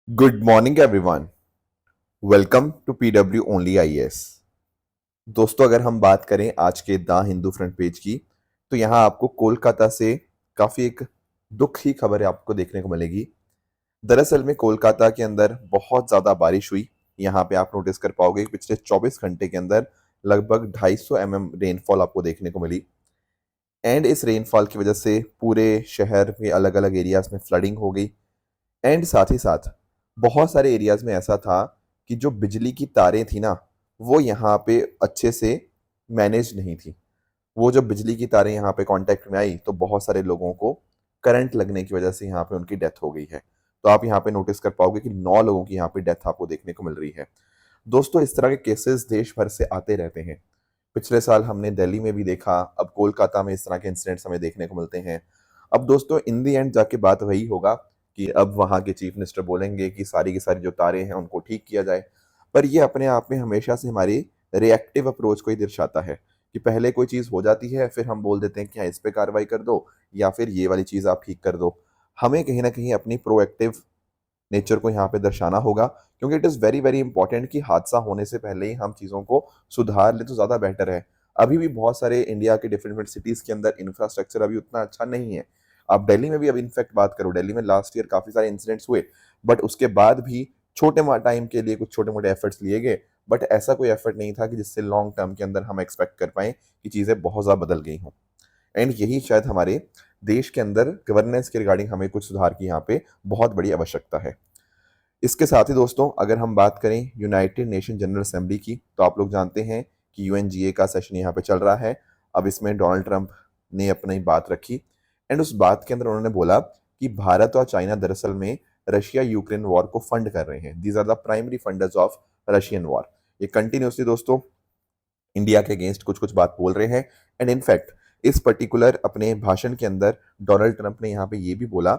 Good morning everyone. Welcome to PW only IAS. दोस्तों, अगर हम बात करें आज के द हिंदू फ्रंट पेज की, तो यहाँ आपको कोलकाता से काफ़ी एक दुख ही खबर आपको देखने को मिलेगी। दरअसल में कोलकाता के अंदर बहुत ज़्यादा बारिश हुई। यहाँ पे आप नोटिस कर पाओगे कि पिछले 24 घंटे के अंदर लगभग 250 रेनफॉल आपको देखने को मिली। एंड इस रेनफॉल की वजह से पूरे शहर के अलग अलग एरियाज में फ्लडिंग हो गई। एंड साथ ही साथ बहुत सारे एरियाज में ऐसा था कि जो बिजली की तारें थी ना, वो यहाँ पे अच्छे से मैनेज नहीं थी। वो जब बिजली की तारें यहाँ पे कांटेक्ट में आई तो बहुत सारे लोगों को करंट लगने की वजह से यहाँ पे उनकी डेथ हो गई है। तो आप यहाँ पे नोटिस कर पाओगे कि 9 लोगों की यहाँ पे डेथ आपको देखने को मिल रही है। दोस्तों, इस तरह के केसेस देश भर से आते रहते हैं। पिछले साल हमने दिल्ली में भी देखा, अब कोलकाता में इस तरह के इंसिडेंट्स हमें देखने को मिलते हैं। अब दोस्तों, इन दी एंड जाके बात वही होगा कि अब वहाँ के चीफ मिनिस्टर बोलेंगे कि सारी की सारी जो तारें हैं उनको ठीक किया जाए। पर ये अपने आप में हमेशा से हमारी रिएक्टिव अप्रोच को ही दर्शाता है कि पहले कोई चीज़ हो जाती है, फिर हम बोल देते हैं कि हाँ, इस पे कार्रवाई कर दो या फिर ये वाली चीज़ आप ठीक कर दो। हमें कहीं न कहीं अपनी प्रोएक्टिव नेचर को यहाँ पे दर्शाना होगा, क्योंकि it is very very important कि हादसा होने से पहले ही हम चीज़ों को सुधार लें तो ज़्यादा बेटर है। अभी भी बहुत सारे इंडिया के डिफरेंट डिफरेंट सिटीज़ के अंदर इंफ्रास्ट्रक्चर अभी उतना अच्छा नहीं है। आप दिल्ली में भी अब इनफैक्ट बात करो, दिल्ली में लास्ट ईयर काफ़ी सारे इंसिडेंट्स हुए, बट उसके बाद भी छोटे टाइम के लिए कुछ छोटे मोटे एफर्ट्स लिए गए। बट ऐसा कोई एफर्ट नहीं था कि जिससे लॉन्ग टर्म के अंदर हम एक्सपेक्ट कर पाएँ कि चीज़ें बहुत ज़्यादा बदल गई हों। एंड यही शायद हमारे देश के अंदर गवर्नेंस के रिगार्डिंग हमें कुछ सुधार की यहाँ पे बहुत बड़ी आवश्यकता है। इसके साथ ही दोस्तों, अगर हम बात करें यूनाइटेड नेशन जनरल असेंबली की, तो आप लोग जानते हैं कि यूएनजीए का सेशन यहाँ पे चल रहा है। अब इसमें डोनाल्ड ट्रंप ने अपनी बात रखी। एंड उस बात के अंदर उन्होंने बोला कि भारत और चाइना दरअसल में रशिया यूक्रेन वॉर को फंड कर रहे हैं। These are the primary funders of Russian war. ये कंटिन्यूसली दोस्तों इंडिया के अगेंस्ट कुछ कुछ बात बोल रहे हैं। एंड इनफैक्ट इस पर्टिकुलर अपने भाषण के अंदर डोनाल्ड ट्रंप ने यहाँ पे ये भी बोला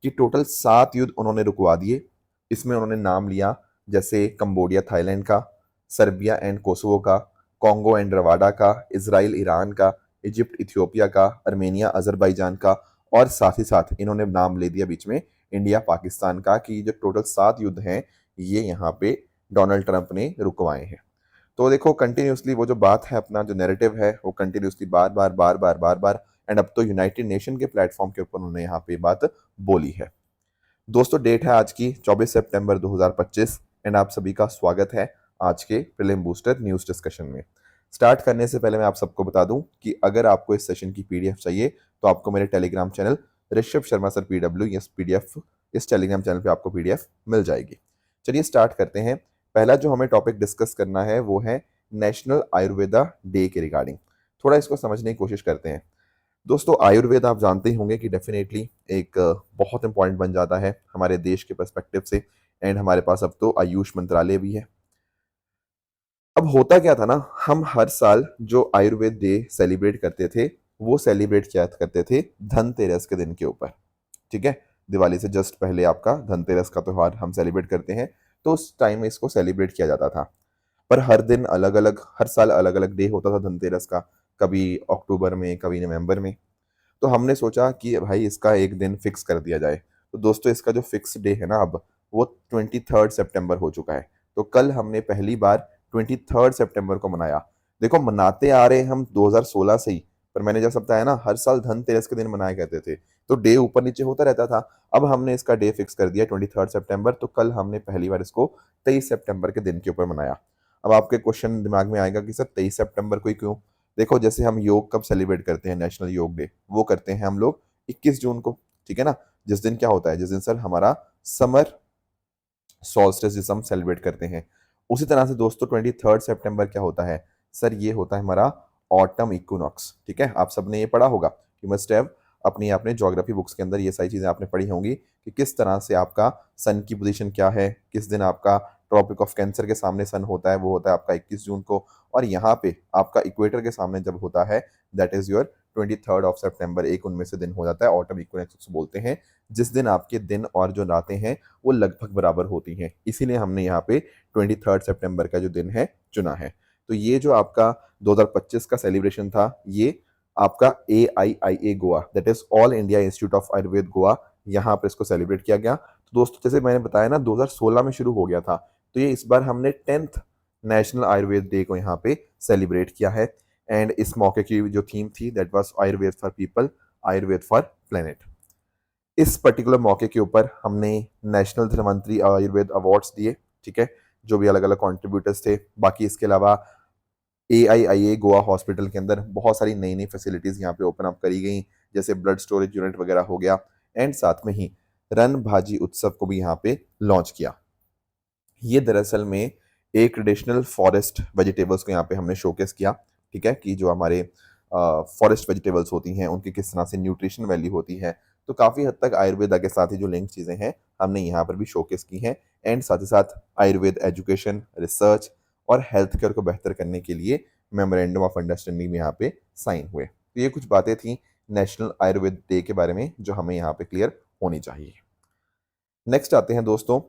कि टोटल 7 युद्ध उन्होंने रुकवा दिए। इसमें उन्होंने नाम लिया जैसे कंबोडिया थाईलैंड का, सर्बिया एंड कोसोवो का, कॉन्गो एंड रवाडा का, इसराइल ईरान का, इजिप्ट इथियोपिया का, अर्मेनिया अजरबैजान का, और साथ ही साथ इन्होंने नाम ले दिया बीच में इंडिया पाकिस्तान का कि जो टोटल 7 युद्ध हैं ये यहाँ पे डोनाल्ड ट्रंप ने रुकवाए हैं। तो देखो, कंटिन्यूसली वो जो बात है, अपना जो नैरेटिव है, वो continuously bar bar bar bar bar bar and अब तो यूनाइटेड नेशन के प्लेटफॉर्म के ऊपर उन्होंने यहाँ पे बात बोली है। दोस्तों, डेट है आज की 24 सितंबर 2025 एंड आप सभी का स्वागत है आज के प्रीलिम बूस्टर न्यूज़ डिस्कशन में। स्टार्ट करने से पहले मैं आप सबको बता दूं कि अगर आपको इस सेशन की पीडीएफ चाहिए तो आपको मेरे Telegram channel Rishabh Sharma sir PW इस पीडीएफ इस टेलीग्राम चैनल पे आपको पीडीएफ मिल जाएगी। चलिए स्टार्ट करते हैं। पहला जो हमें टॉपिक डिस्कस करना है वो है नेशनल आयुर्वेदा डे के रिगार्डिंग। थोड़ा इसको समझने की कोशिश करते हैं। दोस्तों, आयुर्वेद आप जानते ही होंगे कि डेफिनेटली एक बहुत इंपॉर्टेंट बन जाता है हमारे देश के पर्सपेक्टिव से। एंड हमारे पास अब तो आयुष मंत्रालय भी है। अब होता क्या था ना, हम हर साल जो आयुर्वेद डे सेलिब्रेट करते थे वो सेलिब्रेट किया करते थे धनतेरस के दिन के ऊपर। ठीक है, दिवाली से जस्ट पहले आपका धनतेरस का त्यौहार हम सेलिब्रेट करते हैं। तो उस टाइम में इसको सेलिब्रेट किया जाता था। पर हर दिन अलग अलग, हर साल अलग अलग डे होता था धनतेरस का। कभी अक्टूबर में, कभी नवंबर में। तो हमने सोचा कि भाई इसका एक दिन फिक्स कर दिया जाए। तो दोस्तों, इसका जो फिक्स डे है ना अब, वो 23 सितंबर हो चुका है। तो कल हमने पहली बार 23 सितंबर को मनाया। देखो, मनाते आ रहे हैं हम 2016 से ही, पर मैंने जैसा बताया ना, हर साल धनतेरस के दिन मनाया करते थे। तो डे ऊपर नीचे होता रहता था। अब हमने इसका डे फिक्स कर दिया 23 सितंबर। तो कल हमने पहली बार इसको 23 सितंबर के दिन के ऊपर मनाया। अब आपके क्वेश्चन दिमाग में आएगा कि सर 23 सितंबर को ही क्यों? देखो, जैसे हम योग कब सेलिब्रेट करते हैं, नेशनल योग डे, वो करते हैं हम लोग 21 जून को। ठीक है ना? जिस दिन क्या होता है, जिस दिन सर हमारा समर सॉल्स्टिस जिसे हम सेलिब्रेट करते हैं। उसी तरह से दोस्तों 23 सितंबर क्या होता है सर? ये होता है हमारा ऑटम इक्विनॉक्स। ठीक है, आप सबने ये पढ़ा होगा, यू मस्ट हैव अपनी आपने ज्योग्राफी बुक्स के अंदर ये सारी चीज़ें आपने पढ़ी होंगी कि किस तरह से आपका सन की पोजीशन क्या है, किस दिन आपका ट्रॉपिक ऑफ कैंसर के सामने सन होता है, वो होता है आपका 21 जून को। और यहाँ पे आपका इक्वेटर के सामने जब होता है, दैट इज योर 23 सितंबर। एक उनमें से दिन हो जाता है, ऑटम इक्विनॉक्स बोलते हैं, जिस दिन आपके दिन और जो रातें हैं वो लगभग बराबर होती हैं। इसीलिए हमने यहाँ पे 23 सितंबर का जो दिन है चुना है। तो ये जो आपका 2025 का सेलिब्रेशन था, ये आपका AIIA Goa, that is all India institute of Ayurveda Goa, यहाँ पर इसको सेलिब्रेट किया गया। दोस्तों जैसे मैंने बताया ना 2016 में शुरू हो गया था, तो ये इस बार हमने 10th नेशनल आयुर्वेद डे को यहाँ पे सेलिब्रेट किया है। एंड इस मौके की जो थीम थी that was Ayurveda for people, Ayurveda for planet. इस पर्टिकुलर मौके के ऊपर हमने नेशनल धन्वंतरी आयुर्वेद अवार्ड्स दिए, ठीक है, जो भी अलग अलग कॉन्ट्रीब्यूटर्स थे। बाकी इसके अलावा AIIA गोवा हॉस्पिटल के अंदर बहुत सारी नई नई फैसिलिटीज़ यहाँ पे ओपन अप करी गई, जैसे ब्लड स्टोरेज यूनिट वगैरह हो गया। एंड साथ में ही रन भाजी उत्सव को भी यहाँ पे लॉन्च किया। ये दरअसल में एक ट्रेडिशनल फॉरेस्ट वेजिटेबल्स को यहाँ पे हमने शोकेस किया, ठीक है, कि जो हमारे फॉरेस्ट वेजिटेबल्स होती हैं उनकी किस तरह से न्यूट्रिशन वैल्यू होती है। तो काफ़ी हद तक आयुर्वेदा के साथ ही जो लिंक चीज़ें हैं हमने यहाँ पर भी शोकेस की हैं। एंड साथ ही साथ आयुर्वेद एजुकेशन, रिसर्च और हेल्थ केयर को बेहतर करने के लिए मेमोरेंडम ऑफ अंडरस्टैंडिंग में यहाँ पे साइन हुए। तो ये कुछ बातें थी नेशनल आयुर्वेद डे के बारे में जो हमें यहाँ पे क्लियर होनी चाहिए। नेक्स्ट आते हैं दोस्तों,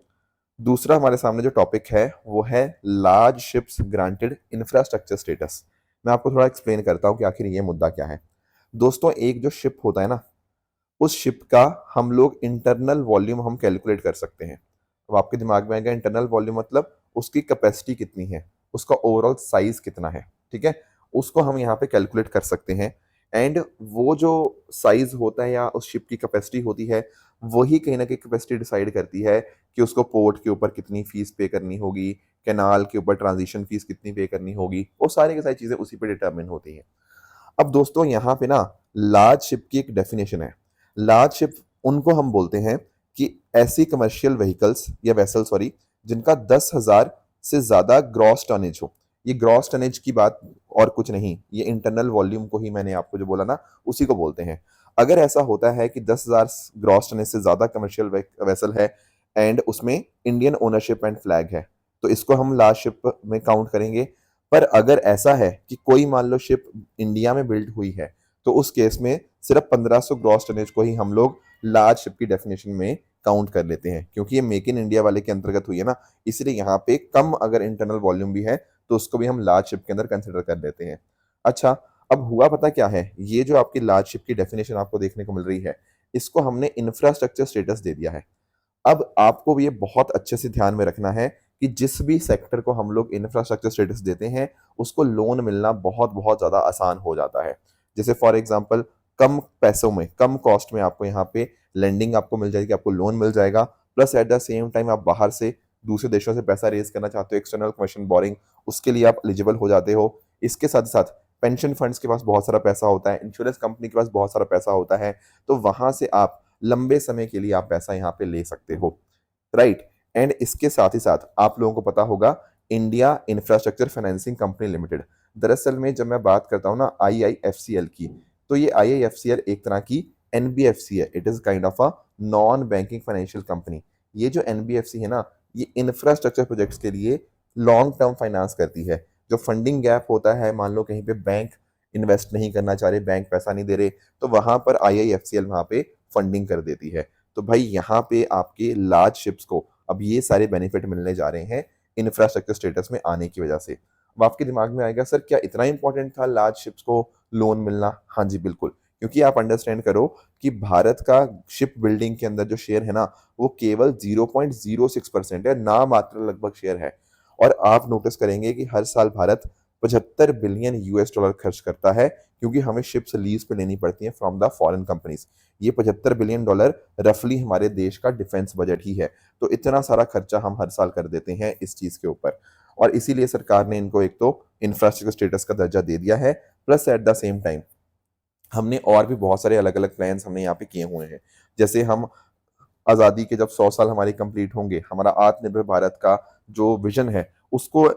दूसरा हमारे सामने जो टॉपिक है वो है large ships granted infrastructure status. मैं आपको थोड़ा एक्सप्लेन करता हूँ कि आखिर ये मुद्दा क्या है। दोस्तों एक जो शिप होता है ना, उस शिप का हम लोग इंटरनल वॉल्यूम हम कैलकुलेट कर सकते हैं। अब आपके दिमाग में आएगा इंटरनल वॉल्यूम मतलब उसकी कैपेसिटी कितनी है, उसका ओवरऑल साइज कितना है, ठीक है, उसको हम यहाँ पे कैलकुलेट कर सकते हैं। एंड वो जो साइज होता है या उस शिप की कैपेसिटी होती है, वही कहीं ना कहीं कैपेसिटी डिसाइड करती है कि उसको पोर्ट के ऊपर कितनी फीस पे करनी होगी, कैनाल के ऊपर ट्रांजिशन फीस कितनी पे करनी होगी, वो सारी की सारी चीज़ें उसी पे डिटर्मिन होती हैं। अब दोस्तों यहाँ पे ना लार्ज शिप की एक डेफिनेशन है। लार्ज शिप उनको हम बोलते हैं कि ऐसी कमर्शियल व्हीकल्स या वेसल सॉरी जिनका 10,000 से ज़्यादा ग्रॉस टनेज हो। ये ग्रॉस टनेज की बात और कुछ नहीं, ये इंटरनल वॉल्यूम को ही मैंने आपको जो बोला ना उसी को बोलते हैं। अगर ऐसा होता है कि 10,000 ग्रॉस टनेज से ज़्यादा कमर्शियल वेसल है एंड उसमें इंडियन ओनरशिप एंड फ्लैग है, तो इसको हम लार्ज शिप में काउंट करेंगे। पर अगर ऐसा है कि कोई मान लो शिप इंडिया में बिल्ड हुई है, तो उस केस में सिर्फ 1500 ग्रॉस टनेज को ही हम लोग लार्ज शिप की डेफिनेशन में काउंट कर लेते हैं, क्योंकि ये मेक इन इंडिया वाले के अंतर्गत हुई है ना, इसलिए यहाँ पे कम अगर इंटरनल वॉल्यूम भी है तो उसको भी हम लार्ज शिप के अंदर कंसिडर कर लेते हैं। अच्छा, अब हुआ पता क्या है, ये जो आपकी लार्ज शिप की डेफिनेशन आपको देखने को मिल रही है, इसको हमने इंफ्रास्ट्रक्चर स्टेटस दे दिया है। अब आपको ये बहुत अच्छे से ध्यान में रखना है कि जिस भी सेक्टर को हम लोग इंफ्रास्ट्रक्चर स्टेटस देते हैं उसको लोन मिलना बहुत बहुत ज़्यादा आसान हो जाता है। जैसे फॉर एग्जांपल कम पैसों में, कम कॉस्ट में आपको यहाँ पे लेंडिंग आपको मिल जाएगी, आपको लोन मिल जाएगा। Plus at the same time आप बाहर से दूसरे देशों से पैसा रेज करना चाहते हो, एक्सटर्नल कमीशन बोरिंग, उसके लिए आप एलिजिबल हो जाते हो। इसके साथ साथ पेंशन फंड्स के पास बहुत सारा पैसा होता है, इंश्योरेंस कंपनी के पास बहुत सारा पैसा होता है, तो वहां से आप लंबे समय के लिए आप पैसा यहाँ पे ले सकते हो, राइट। एंड इसके साथ ही साथ आप लोगों को पता होगा India infrastructure financing company limited, दरअसल में जब मैं बात करता हूँ ना IIFCL की, तो ये IIFCL एक तरह की NBFC है। It is kind of a non banking financial company. ये जो NBFC है ना, ये इंफ्रास्ट्रक्चर प्रोजेक्ट्स के लिए लॉन्ग टर्म फाइनेंस करती है। जो फंडिंग गैप होता है, मान लो कहीं पे बैंक इन्वेस्ट नहीं करना चाह रहे, बैंक पैसा नहीं दे रहे, तो वहां पर IIFCL वहां पे फंडिंग कर देती है। तो भाई यहाँ पे आपके लार्ज शिप्स को अब ये सारे बेनिफिट मिलने जा रहे हैं इंफ्रास्ट्रक्चर स्टेटस में आने की वजह से। अब आपके दिमाग में आएगा सर क्या इतना इंपॉर्टेंट था लार्ज शिप्स को लोन मिलना? हाँ जी बिल्कुल, क्योंकि आप अंडरस्टैंड करो कि भारत का शिप बिल्डिंग के अंदर जो शेयर है ना, वो केवल 0.06% है, ना मात्र लगभग शेयर है। और आप नोटिस करेंगे कि हर साल भारत 75 बिलियन US डॉलर खर्च करता है, क्योंकि हमें शिप्स लीज पे लेनी पड़ती हैं फ्रॉम द फॉरेन कंपनीज। ये 75 बिलियन डॉलर रफली हमारे देश का डिफेंस बजट ही है। तो इतना सारा खर्चा हम हर साल कर देते हैं इस चीज के ऊपर, और इसीलिए सरकार ने इनको एक तो इंफ्रास्ट्रक्चर स्टेटस का दर्जा दे दिया है। Plus at the same time हमने और भी बहुत सारे अलग अलग प्लान्स हमने यहाँ पे किए हुए हैं। जैसे हम आज़ादी के जब 100 साल हमारे कंप्लीट होंगे, हमारा आत्मनिर्भर भारत का जो विजन है उसको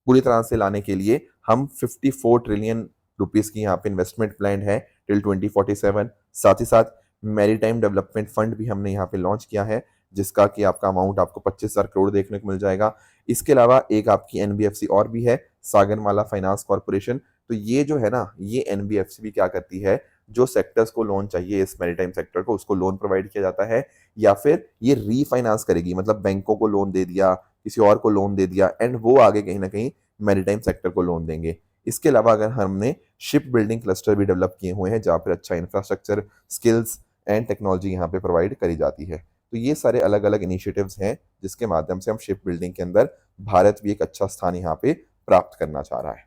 पूरी तरह से लाने के लिए हम 54 ट्रिलियन रुपीस की यहाँ पे इन्वेस्टमेंट प्लान है टिल 2047। साथ ही साथ मैरीटाइम डेवलपमेंट फंड भी हमने यहाँ पे लॉन्च किया है, जिसका कि आपका अमाउंट आपको 25,000 करोड़ देखने को मिल जाएगा। इसके अलावा एक आपकी NBFC और भी है, सागरमाला फाइनेंस कॉर्पोरेशन। तो ये जो है ना, ये NBFC भी क्या करती है, जो सेक्टर्स को लोन चाहिए इस मैरीटाइम सेक्टर को, उसको लोन प्रोवाइड किया जाता है, या फिर ये रीफाइनेंस करेगी, मतलब बैंकों को लोन दे दिया, किसी और को लोन दे दिया, एंड वो आगे कहीं ना कहीं मैरीटाइम सेक्टर को लोन देंगे। इसके अलावा अगर हमने शिप बिल्डिंग क्लस्टर भी डेवलप किए हुए हैं, जहाँ पर अच्छा इंफ्रास्ट्रक्चर, स्किल्स एंड टेक्नोलॉजी यहाँ पे प्रोवाइड करी जाती है। तो ये सारे अलग अलग इनिशिएटिव्स हैं जिसके माध्यम से हम शिप बिल्डिंग के अंदर भारत भी एक अच्छा स्थान यहाँ पे प्राप्त करना चाह रहा है।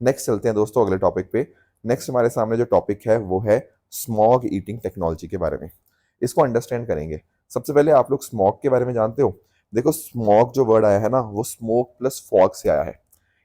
नेक्स्ट चलते हैं दोस्तों अगले टॉपिक पे। नेक्स्ट हमारे सामने जो टॉपिक है वो है स्मॉग ईटिंग टेक्नोलॉजी के बारे में। इसको अंडरस्टैंड करेंगे। सबसे पहले आप लोग स्मॉग के बारे में जानते हो? देखो, स्मॉग जो वर्ड आया है ना, वो स्मोक प्लस फॉग से आया है।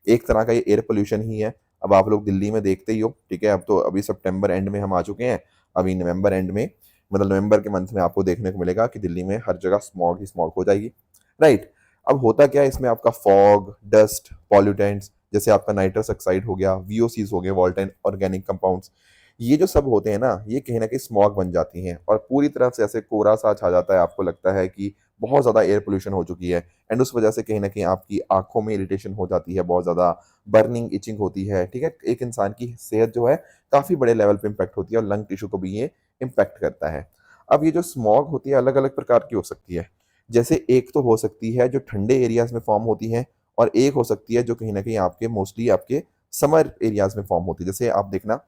एक तरह का ये एयर पोल्यूशन ही है। अब आप लोग दिल्ली में देखते ही हो, ठीक है, अब तो अभी सितंबर एंड में हम आ चुके हैं, अभी नवंबर एंड में, मतलब नवंबर के मंथ में आपको देखने को मिलेगा कि दिल्ली में हर जगह स्मॉग ही स्मॉग हो जाएगी, राइट। अब होता क्या है इसमें, आपका फॉग, डस्ट, पॉल्यूटेंट्स, जैसे आपका नाइट्रस ऑक्साइड हो गया, वीओसीज हो गए, वोल्टाइल ऑर्गेनिक कंपाउंड्स, ये जो सब होते हैं ना, ये कहीं ना कहीं स्मॉग बन जाती हैं और पूरी तरह से ऐसे कोहरा सा छा जाता है, आपको लगता है कि बहुत ज़्यादा एयर पोल्यूशन हो चुकी है। एंड उस वजह से कहीं ना कहीं आपकी आंखों में इरिटेशन हो जाती है, बहुत ज़्यादा बर्निंग, इचिंग होती है, ठीक है। एक इंसान की सेहत जो है काफ़ी बड़े लेवल पे इम्पैक्ट होती है और लंग टिश्यू को भी ये इम्पैक्ट करता है। अब ये जो स्मॉग होती है अलग अलग प्रकार की हो सकती है। जैसे एक तो हो सकती है जो ठंडे एरियाज में फॉर्म होती है, और एक हो सकती है जो कहीं ना कहीं आपके मोस्टली आपके समर एरियाज में फॉर्म होती है। जैसे आप देखना,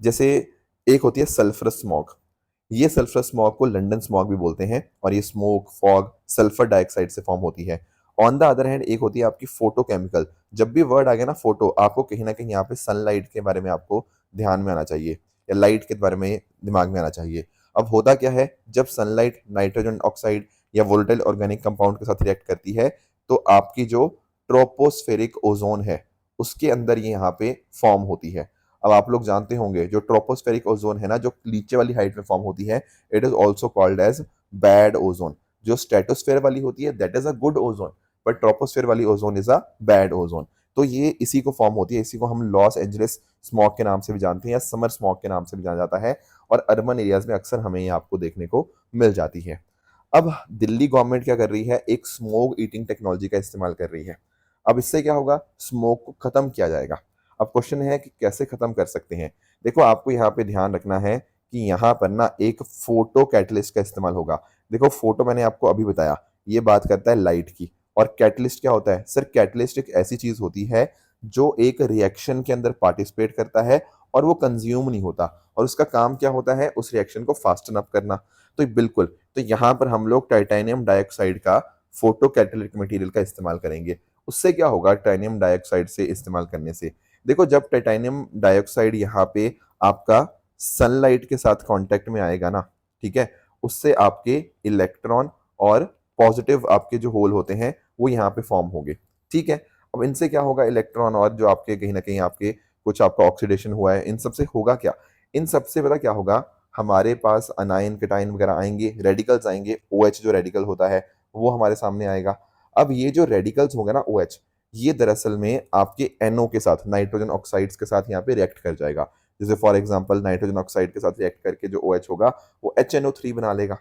जैसे एक होती है सल्फरस स्मॉग। ये सल्फरस स्मॉग को लंदन स्मॉग भी बोलते हैं, और ये स्मोक, फॉग, सल्फर डाइऑक्साइड से फॉर्म होती है। ऑन द अदर हैंड एक होती है आपकी फोटोकेमिकल। जब भी वर्ड आ गया ना फोटो, आपको कहीं ना कहीं यहाँ पे सनलाइट के बारे में आपको ध्यान में आना चाहिए, या लाइट के बारे में दिमाग में आना चाहिए। अब होता क्या है, जब सनलाइट नाइट्रोजन ऑक्साइड या वोलेटाइल ऑर्गेनिक कंपाउंड के साथ रिएक्ट करती है, तो आपकी जो ट्रोपोस्फेरिक ओजोन है उसके अंदर ये यहाँ पे फॉर्म होती है। अब आप लोग जानते होंगे जो ट्रोपोस्फेरिक ओजोन है ना, जो नीचे वाली हाइट में फॉर्म होती है, it is also called as bad ozone. जो स्ट्रेटोस्फेयर वाली होती है that is a good ozone, but troposphere वाली ozone is a bad ozone. तो ये इसी को फॉर्म होती है, इसी को हम लॉस एंजलिस स्मॉग के नाम से भी जानते हैं, या समर स्मॉग के नाम से भी जाना जाता है, और अर्बन एरियाज में अक्सर हमें ये आपको देखने को मिल जाती है। अब दिल्ली गवर्नमेंट क्या कर रही है, एक स्मोक ईटिंग टेक्नोलॉजी का इस्तेमाल कर रही है। अब इससे क्या होगा, स्मोक को खत्म किया जाएगा। अब क्वेश्चन है कि कैसे खत्म कर सकते हैं। देखो, आपको यहाँ पे ध्यान रखना है कि यहाँ पर ना एक फोटो कैटलिस्ट का इस्तेमाल होगा। देखो, फोटो मैंने आपको अभी बताया, ये बात करता है लाइट की। और कैटलिस्ट क्या होता है सर? कैटलिस्ट एक ऐसी चीज होती है जो एक रिएक्शन के अंदर पार्टिसिपेट करता है और वो कंज्यूम नहीं होता, और उसका काम क्या होता है, उस रिएक्शन को फास्टन अप करना। तो बिल्कुल, तो यहाँ पर हम लोग टाइटेनियम डाइऑक्साइड का फोटो कैटलिटिक मटेरियल का इस्तेमाल करेंगे। उससे क्या होगा टाइटेनियम डाइऑक्साइड से इस्तेमाल करने से? देखो, जब टाइटेनियम डाइऑक्साइड यहाँ पे आपका सनलाइट के साथ कांटेक्ट में आएगा ना, ठीक है, उससे आपके इलेक्ट्रॉन और पॉजिटिव आपके जो होल होते हैं वो यहाँ पे फॉर्म होंगे, ठीक है। अब इनसे क्या होगा, इलेक्ट्रॉन और जो आपके कहीं ना कहीं आपके कुछ आपका ऑक्सीडेशन हुआ है, इन सब से होगा क्या, इन सब से पता क्या होगा, हमारे पास अनायन कटायन वगैरह आएंगे, रेडिकल्स आएंगे, OH जो रेडिकल होता है वो हमारे सामने आएगा। अब ये जो रेडिकल्स होंगे ना OH, ये दरअसल में आपके NO के साथ, नाइट्रोजन ऑक्साइड्स के साथ यहाँ पे रिएक्ट कर जाएगा। जैसे फॉर एग्जांपल नाइट्रोजन ऑक्साइड के साथ रिएक्ट करके जो OH होगा वो HNO3 बना लेगा,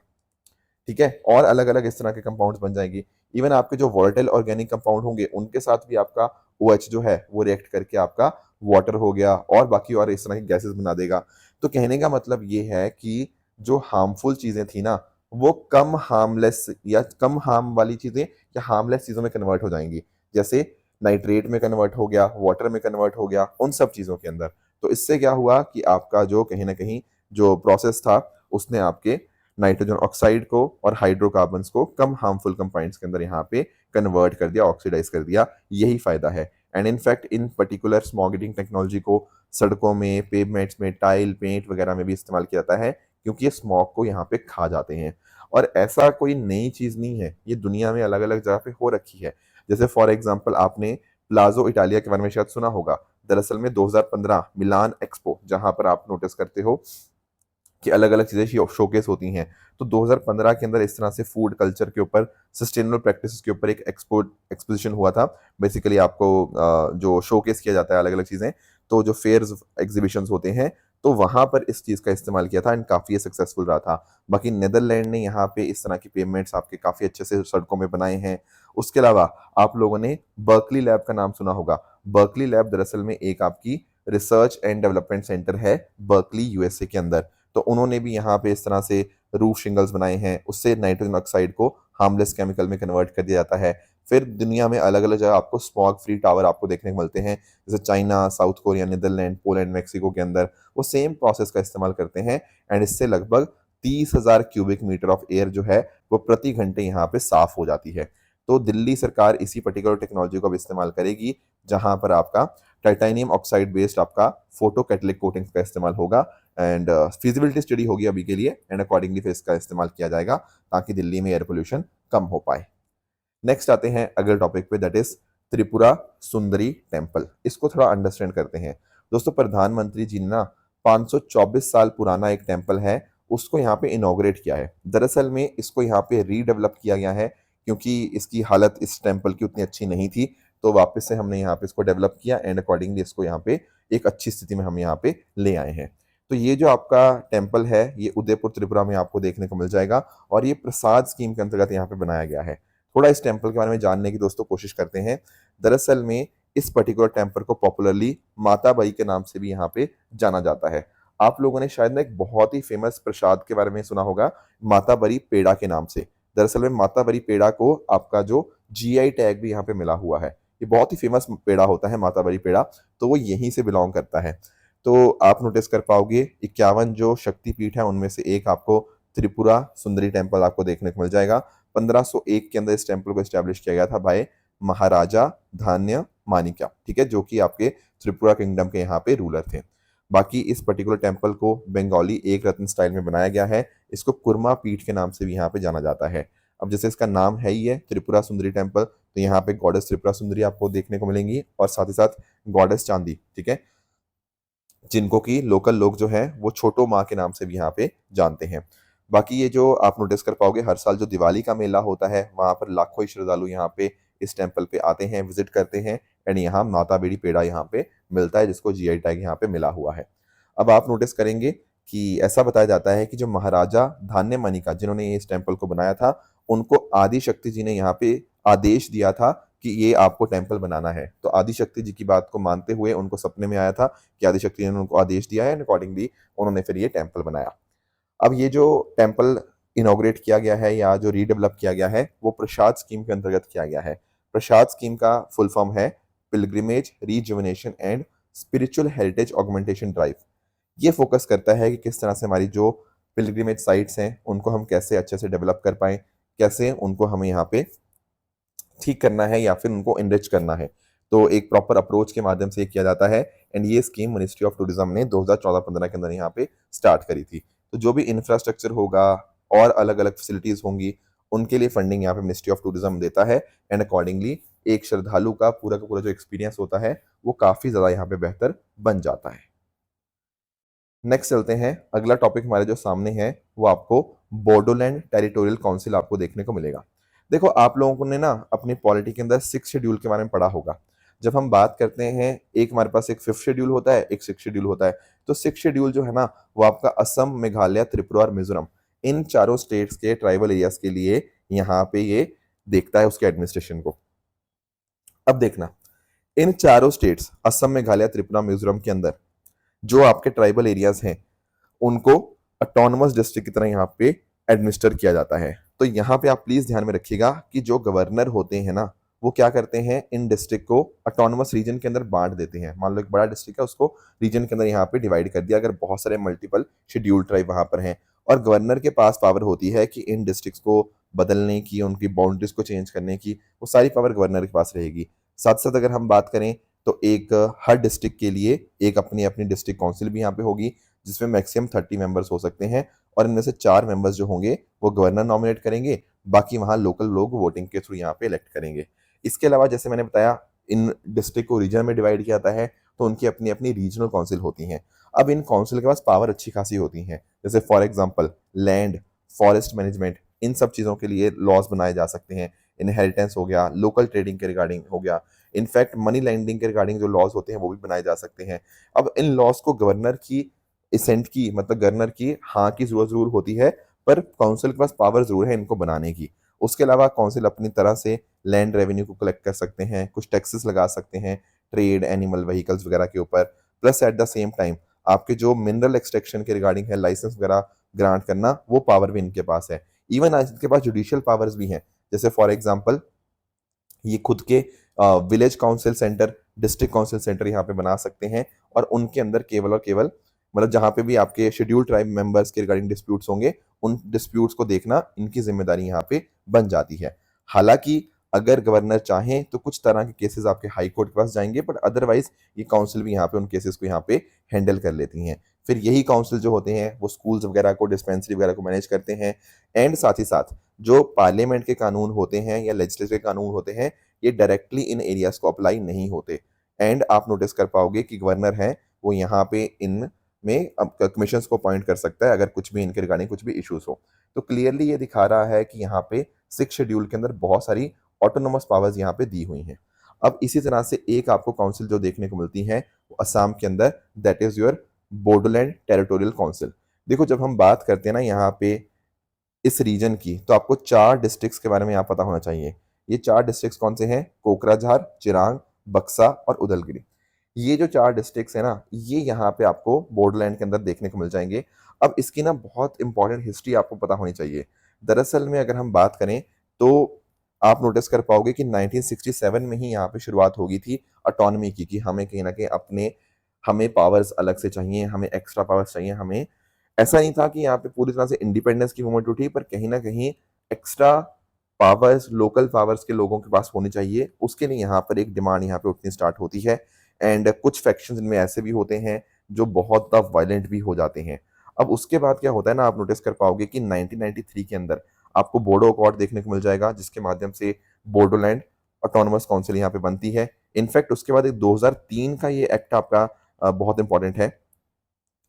ठीक है, और अलग अलग इस तरह के कंपाउंड्स बन जाएंगे। इवन आपके जो वोलेटाइल ऑर्गेनिक कंपाउंड होंगे उनके साथ भी आपका OH जो है वो रिएक्ट करके आपका वाटर हो गया और बाकी और इस तरह की गैसेस बना देगा। तो कहने का मतलब ये है कि जो हार्मफुल चीजें थी ना, वो कम हार्मलेस या कम हार्म वाली चीजें या हार्मलेस चीजों में कन्वर्ट हो जाएंगी। जैसे नाइट्रेट में कन्वर्ट हो गया, वाटर में कन्वर्ट हो गया, उन सब चीजों के अंदर। तो इससे क्या हुआ कि आपका जो कहीं ना कहीं जो प्रोसेस था उसने आपके नाइट्रोजन ऑक्साइड को और हाइड्रोकार्बन्स को कम हार्मफुल कंपाउंड्स के अंदर यहाँ पे कन्वर्ट कर दिया, ऑक्सीडाइज कर दिया। यही फायदा है। And in fact in particular smog eating technology को सड़कों में, पेवमेंट्स में, टाइल पेंट वगैरह में भी इस्तेमाल किया जाता है, क्योंकि ये स्मॉग को यहाँ पे खा जाते हैं। और ऐसा कोई नई चीज नहीं है, ये दुनिया में अलग अलग जगह पे हो रखी है। जैसे फॉर एग्जाम्पल आपने प्लाजो इटालिया के बारे में शायद सुना होगा। दरअसल में 2015 मिलान एक्सपो, जहां पर आप नोटिस करते हो कि अलग अलग चीजें शोकेस होती हैं, तो 2015 के अंदर इस तरह से फूड कल्चर के ऊपर, सस्टेनेबल प्रैक्टिसेस के ऊपर एक एक्सपोजिशन हुआ था। बेसिकली आपको जो शोकेस किया जाता है अलग अलग चीजें, तो जो फेयर्स एग्जीबिशन होते हैं, तो वहां पर इस चीज का इस्तेमाल किया था एंड काफी सक्सेसफुल रहा था। बाकी नेदरलैंड ने यहाँ पे इस तरह की पेमेंट्स आपके काफी अच्छे से सड़कों में बनाए हैं। उसके अलावा आप लोगों ने बर्कली लैब का नाम सुना होगा। बर्कली लैब दरअसल में एक आपकी रिसर्च एंड डेवलपमेंट सेंटर है बर्कली USA के अंदर। तो उन्होंने भी यहाँ पे इस तरह से रूफ शिंगल्स बनाए हैं, उससे नाइट्रोजन ऑक्साइड को हार्मलेस केमिकल में कन्वर्ट कर दिया जाता है। फिर दुनिया में अलग अलग जगह आपको स्मॉग फ्री टावर आपको देखने को मिलते हैं, जैसे China, South Korea, Netherlands, Poland, Mexico के अंदर वो सेम प्रोसेस का इस्तेमाल करते हैं। एंड इससे लगभग 30,000 क्यूबिक मीटर ऑफ एयर जो है वो प्रति घंटे यहाँ पे साफ हो जाती है। तो दिल्ली सरकार इसी पर्टिकुलर टेक्नोलॉजी को अब इस्तेमाल करेगी, जहां पर आपका टाइटेनियम ऑक्साइड बेस्ड आपका फोटो कैटलिक कोटिंग का इस्तेमाल होगा एंड फिजिबिलिटी स्टडी होगी अभी के लिए एंड अकॉर्डिंगली फिर इसका इस्तेमाल किया जाएगा ताकि दिल्ली में एयर पोल्यूशन कम हो पाए। नेक्स्ट आते हैं अगले टॉपिक पे, that is Tripura Sundari temple. इसको थोड़ा अंडरस्टैंड करते हैं। दोस्तों प्रधानमंत्री जी ने ना 524 साल पुराना एक टेम्पल है उसको यहाँ पे इनॉग्रेट किया है। दरअसल में इसको यहाँ पे रीडेवलप किया गया है क्योंकि इसकी हालत इस टेम्पल की उतनी अच्छी नहीं थी, तो वापस से हमने यहाँ पे इसको डेवलप किया एंड अकॉर्डिंगली इसको यहाँ पे एक अच्छी स्थिति में हम यहाँ पे ले आए हैं। तो ये जो आपका टेम्पल है ये उदयपुर त्रिपुरा में आपको देखने को मिल जाएगा और ये प्रसाद स्कीम के अंतर्गत यहाँ पे बनाया गया है। थोड़ा इस टेम्पल के बारे में जानने की दोस्तों कोशिश करते हैं। दरअसल में इस पर्टिकुलर टेम्पल को पॉपुलरली माता बाई के नाम से भी यहाँ पे जाना जाता है। आप लोगों ने शायद ना एक बहुत ही फेमस प्रसाद के बारे में सुना होगा, माता बरी पेड़ा के नाम से। दरअसल में माता बरी पेड़ा को आपका जो जीआई टैग भी यहाँ पे मिला हुआ है। ये बहुत ही फेमस पेड़ा होता है माता बरी पेड़ा, तो वो यहीं से बिलोंग करता है। तो आप नोटिस कर पाओगे 51 जो शक्तिपीठ है उनमें से एक आपको त्रिपुरा सुंदरी टेम्पल आपको देखने को मिल जाएगा। 1501 के अंदर इस टेम्पल को एस्टैब्लिश किया गया था बाय महाराजा धान्य मानिक्या, ठीक है, जो कि आपके त्रिपुरा किंगडम के यहाँ पे रूलर थे। बाकी इस पर्टिकुलर टेम्पल को बंगाली एक रत्न स्टाइल में बनाया गया है। इसको कुरमा पीठ के नाम से भी यहाँ पे जाना जाता है। अब जैसे इसका नाम है ही है त्रिपुरा सुंदरी टेम्पल, तो यहाँ पे गॉडेस त्रिपुरा सुंदरी आपको देखने को मिलेंगी और साथ ही साथ गॉडेस चांदी, ठीक है, जिनको कि लोकल लोग जो है वो छोटो माँ के नाम से भी यहाँ पे जानते हैं। बाकी ये जो आप नोटिस कर पाओगे हर साल जो दिवाली का मेला होता है वहां पर लाखों ही श्रद्धालु यहाँ पे इस टेम्पल पे आते हैं, विजिट करते हैं एंड यहाँ माता बेड़ी पेड़ा यहाँ पे मिलता है जिसको जीआई टैग यहाँ पे मिला हुआ है। अब आप नोटिस करेंगे कि ऐसा बताया जाता है कि जो महाराजा धान्य मणिका जिन्होंने इस टेम्पल को बनाया था उनको आदि शक्ति जी ने यहाँ पे आदेश दिया था कि ये आपको टेम्पल बनाना है। तो आदि शक्ति जी की बात को मानते हुए उनको सपने में आया था कि आदि शक्ति ने उनको आदेश दिया है एंड अकॉर्डिंगली उन्होंने फिर ये टेम्पल बनाया। अब ये जो टेम्पल इनॉग्रेट किया गया है या जो रीडेवलप किया गया है वो प्रसाद स्कीम के अंतर्गत किया गया है। प्रसाद स्कीम का फुल फॉर्म है pilgrimage rejuvenation and spiritual heritage augmentation drive. ये फोकस करता है कि किस तरह से हमारी जो पिलग्रिमेज साइट्स हैं उनको हम कैसे अच्छे से डेवलप कर पाएं, कैसे उनको हमें यहाँ पे ठीक करना है या फिर उनको इनरिच करना है। तो एक प्रॉपर अप्रोच के माध्यम से किया जाता है एंड ये स्कीम मिनिस्ट्री ऑफ टूरिज्म ने 2014-15 के अंदर यहाँ पे स्टार्ट करी थी। तो जो भी इंफ्रास्ट्रक्चर होगा और अलग अलग फैसिलिटीज होंगी उनके लिए फंडिंग यहाँ पे मिनिस्ट्री ऑफ टूरिज्म देता है एंड अकॉर्डिंगली एक श्रद्धालु का पूरा जो एक्सपीरियंस होता है वो काफी ज्यादा यहाँ पे बेहतर बन जाता है। नेक्स्ट चलते हैं, अगला टॉपिक हमारे जो सामने है वो आपको बोडोलैंड टेरिटोरियल काउंसिल आपको देखने को मिलेगा। देखो आप लोगों ने ना अपनी पॉलिटी के अंदर 6 शेड्यूल के बारे में पढ़ा होगा। जब हम बात करते हैं एक हमारे पास एक 5th शेड्यूल होता है, एक 6th शेड्यूल होता है। तो 6th शेड्यूल जो है ना वो आपका असम, मेघालय, त्रिपुरा और मिजोरम इन चारों स्टेट्स के ट्राइबल एरियाज के लिए यहाँ पे ये देखता है उसके एडमिनिस्ट्रेशन को। अब देखना इन चारों स्टेट्स असम, मेघालय, त्रिपुरा, मिजोरम के अंदर जो आपके ट्राइबल एरियाज हैं उनको ऑटोनमस डिस्ट्रिक्ट की तरह यहाँ पे एडमिनिस्टर किया जाता है। तो यहाँ पे आप प्लीज ध्यान में रखिएगा कि जो गवर्नर होते हैं ना वो क्या करते हैं इन डिस्ट्रिक्ट को ऑटोनमस रीजन के अंदर बांट देते हैं। मान लो एक बड़ा डिस्ट्रिक्ट है उसको रीजन के अंदर यहाँ पे डिवाइड कर दिया, अगर बहुत सारे मल्टीपल शेड्यूल ट्राइब वहां पर हैं और गवर्नर के पास पावर होती है कि इन डिस्ट्रिक्ट्स को बदलने की, उनकी बाउंड्रीज को चेंज करने की, वो सारी पावर गवर्नर के पास रहेगी। साथ साथ अगर हम बात करें तो एक हर डिस्ट्रिक्ट के लिए एक अपनी अपनी डिस्ट्रिक्ट काउंसिल भी यहाँ पे होगी जिसमें मैक्सिमम 30 मेंबर्स हो सकते हैं और इनमें से 4 मेंबर्स जो होंगे वो गवर्नर नॉमिनेट करेंगे, बाकी वहाँ लोकल लोग वोटिंग के थ्रू यहाँ पे इलेक्ट करेंगे। इसके अलावा जैसे मैंने बताया इन डिस्ट्रिक्ट को रीजन में डिवाइड किया जाता है तो उनकी अपनी अपनी रीजनल काउंसिल होती हैं। अब इन काउंसिल के पास पावर अच्छी खासी होती हैं, जैसे for example land, forest management, इन सब चीज़ों के लिए लॉज बनाए जा सकते हैं। इनहेरिटेंस हो गया, लोकल ट्रेडिंग के रिगार्डिंग हो गया, इनफैक्ट मनी लैंडिंग के रिगार्डिंग जो लॉज होते हैं वो भी बनाए जा सकते हैं। अब इन लॉज को गवर्नर की इसेंट की मतलब गवर्नर की हाँ की जरूर होती है, पर काउंसिल के पास पावर जरूर है इनको बनाने की। उसके अलावा काउंसिल अपनी तरह से लैंड रेवेन्यू को कलेक्ट कर सकते हैं, कुछ टैक्सेस लगा सकते हैं ट्रेड, एनिमल व्हीकल्स वगैरह के ऊपर, plus at the same time आपके जो मिनरल एक्सट्रैक्शन के रिगार्डिंग है लाइसेंस वगैरह ग्रांट करना वो पावर भी इनके पास है। इवन इनके पास जुडिशियल पावर्स भी हैं, जैसे फॉर एग्जाम्पल ये खुद के village council centre, district council centre यहाँ पे बना सकते हैं और उनके अंदर केवल और केवल मतलब जहाँ पे भी आपके शेड्यूल्ड ट्राइब मेंबर्स के रिगार्डिंग डिस्प्यूट्स होंगे, उन डिस्प्यूट्स को देखना इनकी जिम्मेदारी यहाँ पे बन जाती है। हालांकि अगर गवर्नर चाहें तो कुछ तरह के केसेस आपके हाई कोर्ट के पास जाएंगे, बट अदरवाइज ये काउंसिल भी यहाँ पे उन केसेस को यहाँ पे हैंडल कर लेती हैं। फिर यही काउंसिल जो होते हैं वो स्कूल्स वगैरह को, डिस्पेंसरी वगैरह को मैनेज करते हैं। एंड साथ ही साथ जो पार्लियामेंट के कानून होते हैं या लेजिस्लेटिव के कानून होते हैं, ये डायरेक्टली इन एरियाज को अप्लाई नहीं होते। एंड आप नोटिस कर पाओगे कि गवर्नर है वो यहाँ पे इन में कमीशन को अपॉइंट कर सकता है अगर कुछ भी इनके रिगार्डिंग कुछ भी इश्यूज हो। तो क्लियरली ये दिखा रहा है कि यहाँ पे 6 शेड्यूल के अंदर बहुत सारी ऑटोनोमस पावर्स यहाँ पे दी हुई हैं। अब इसी तरह से एक आपको काउंसिल जो देखने को मिलती है वो असम के अंदर, that is your Bodoland territorial council. देखो जब हम बात करते हैं ना यहाँ पे इस रीजन की, तो आपको 4 डिस्ट्रिक्ट्स के बारे में यहाँ पता होना चाहिए। ये 4 डिस्ट्रिक्ट्स कौन से हैं? कोकराझार, चिरांग, बक्सा और उदलगिरी। ये जो 4 डिस्ट्रिक्ट्स हैं ना, ये यहाँ पे आपको बॉर्डरलैंड के अंदर देखने को मिल जाएंगे। अब इसकी ना बहुत इंपॉर्टेंट हिस्ट्री आपको पता होनी चाहिए। दरअसल में अगर हम बात करें तो आप नोटिस कर पाओगे कि 1967 में ही यहाँ पे शुरुआत हो गई थी ऑटोनॉमी की, कि हमें कहीं ना कहीं अपने हमें पावर्स अलग से चाहिए, हमें एक्स्ट्रा पावर्स चाहिए। हमें ऐसा नहीं था कि यहाँ पे पूरी तरह से इंडिपेंडेंस की मूवमेंट उठी, पर कहीं ना कहीं एक्स्ट्रा पावर्स, लोकल पावर्स के लोगों के पास होनी चाहिए। उसके लिए यहाँ पर एक डिमांड यहाँ पे उठनी स्टार्ट होती है। एंड कुछ फैक्शंस इनमें ऐसे भी होते हैं जो बहुत ज़्यादा वायलेंट भी हो जाते हैं। अब उसके बाद क्या होता है ना, आप नोटिस कर पाओगे कि 1993 के अंदर आपको बोडो अकॉर्ड देखने को मिल जाएगा, जिसके माध्यम से बोडोलैंड ऑटोनोमस काउंसिल यहाँ पे बनती है। इनफैक्ट उसके बाद एक 2003 का ये एक्ट आपका बहुत इंपॉर्टेंट है।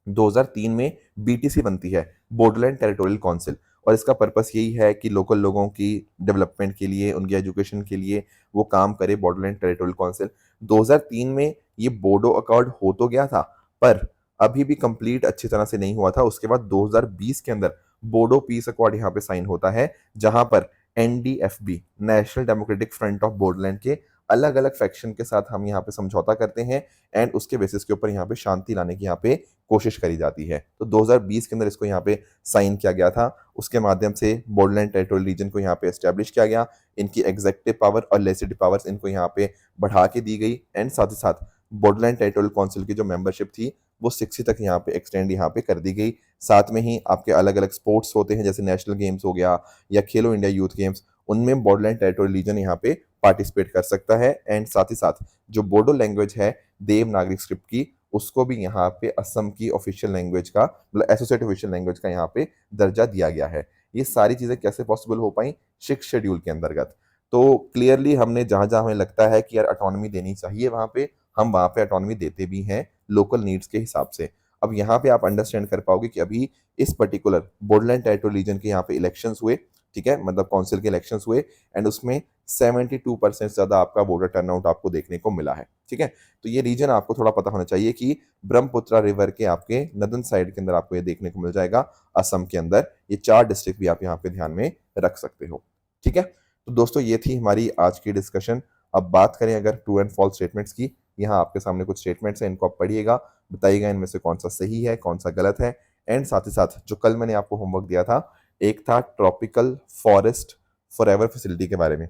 2003 में बीटीसी बनती है, बोडोलैंड टेरिटोरियल काउंसिल, और इसका पर्पस यही है कि लोकल लोगों की डेवलपमेंट के लिए, उनकी एजुकेशन के लिए वो काम करे बॉडोलैंड टेरिटोरियल काउंसिल। 2003 में ये बोडो अकॉर्ड हो तो गया था, पर अभी भी कंप्लीट अच्छी तरह से नहीं हुआ था। उसके बाद 2020 के अंदर बोडो पीस अकॉर्ड यहाँ पे साइन होता है, जहां पर NDFB, national democratic front of Bodoland के अलग अलग फैक्शन के साथ हम यहाँ पे समझौता करते हैं। एंड उसके बेसिस के ऊपर यहाँ पे शांति लाने की यहाँ पे कोशिश करी जाती है। तो 2020 के अंदर इसको यहाँ पे साइन किया गया था। उसके माध्यम से बोडोलैंड टेरिटोरियल रीजन को यहाँ पे एस्टेब्लिश किया गया। इनकी एग्जेक्टिव पावर और लेजिस्लेटिव पावर्स इनको यहाँ पे बढ़ा के दी गई। एंड साथ ही साथ बोडोलैंड टेरिटोरियल काउंसिल की जो मेंबरशिप थी वो 60 तक यहाँ पे एक्सटेंड यहाँ पे कर दी गई। साथ में ही आपके अलग अलग स्पोर्ट्स होते हैं, जैसे नेशनल गेम्स हो गया या खेलो इंडिया यूथ गेम्स, उनमें बॉडोलैंड टेरिटोरियल रीजन यहाँ पे पार्टिसिपेट कर सकता है। एंड साथ ही साथ जो बोडो लैंग्वेज है देवनागरी स्क्रिप्ट की, उसको भी यहाँ पे असम की ऑफिशियल लैंग्वेज का, मतलब एसोसिएट ऑफिशियल लैंग्वेज का यहाँ पे दर्जा दिया गया है। ये सारी चीजें कैसे पॉसिबल हो पाई? 6 शेड्यूल के अंतर्गत। तो क्लियरली हमने जहां जहां हमें लगता है कि यार ऑटोनॉमी देनी चाहिए, वहां पे हम वहां पे ऑटोनॉमी देते भी हैं लोकल नीड्स के हिसाब से। अब यहाँ पे आप अंडरस्टैंड कर पाओगे कि अभी इस पर्टिकुलर बोडोलैंड टेरिटोरियल रीजन के यहाँ पे इलेक्शंस हुए, ठीक है, मतलब काउंसिल के इलेक्शंस हुए, एंड उसमें 72% से ज्यादा आपका वोटर टर्नआउट आपको देखने को मिला है। ठीक है, तो ये रीजन आपको थोड़ा पता होना चाहिए कि ब्रह्मपुत्रा रिवर के आपके नदन साइड के अंदर आपको ये देखने को मिल जाएगा असम के अंदर। ये 4 डिस्ट्रिक्ट भी आप यहाँ पे ध्यान में रख सकते हो। ठीक है, तो दोस्तों ये थी हमारी आज की डिस्कशन। अब बात करें अगर ट्रू एंड फॉल्स स्टेटमेंट्स की, यहाँ आपके सामने कुछ स्टेटमेंट्स हैं, इनको आप पढ़िएगा, बताइएगा इनमें से कौन सा सही है कौन सा गलत है। एंड साथ ही साथ जो कल मैंने आपको होमवर्क दिया था, एक था ट्रॉपिकल फॉरेस्ट फॉरएवर फैसिलिटी के बारे में।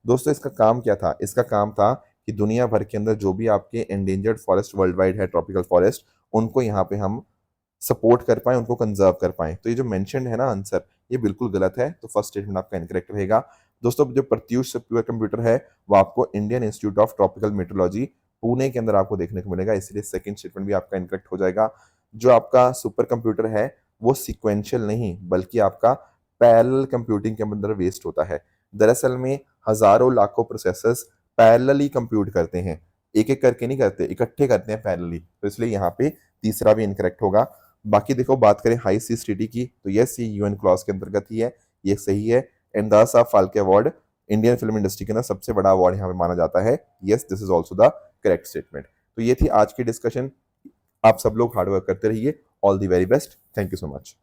दोस्तों इसका काम क्या था? इसका काम था कि दुनिया भर के अंदर जो भी आपके एंडेंजर्ड फॉरेस्ट वर्ल्ड वाइड है, ट्रॉपिकल फॉरेस्ट, उनको यहाँ पे हम सपोर्ट कर पाए, उनको कंजर्व कर पाए। तो ये जो मेंशन है ना आंसर, ये बिल्कुल गलत है, तो फर्स्ट स्टेटमेंट आपका इनकरेक्ट रहेगा। दोस्तों जो प्रत्यूष सुपर कंप्यूटर है वो आपको Indian institute of tropical metrology Pune के अंदर आपको देखने को मिलेगा, इसलिए सेकंड स्टेटमेंट भी आपका इनकरेक्ट हो जाएगा। जो आपका सुपर कंप्यूटर है वो सिक्वेंशियल नहीं बल्कि आपका पैरेलल कंप्यूटिंग के अंदर वेस्ट होता है। दरअसल में हजारों लाखों प्रोसेसर्स पैरेलली कंप्यूट करते हैं, एक एक करके नहीं करते, इकट्ठे करते हैं पैरेलली, तो इसलिए यहाँ पे तीसरा भी इनकरेक्ट होगा। बाकी देखो बात करें हाई सीज ट्रीटी की, तो यस ये यूएन क्लॉज के अंतर्गत ही है, ये सही है। And Dada Saheb Phalke award Indian film industry के अंदर सबसे बड़ा अवार्ड यहाँ पे माना जाता है, yes this is also the correct statement. तो ये थी आज की डिस्कशन। आप सब लोग हार्डवर्क करते रहिए। All the very best. Thank you so much.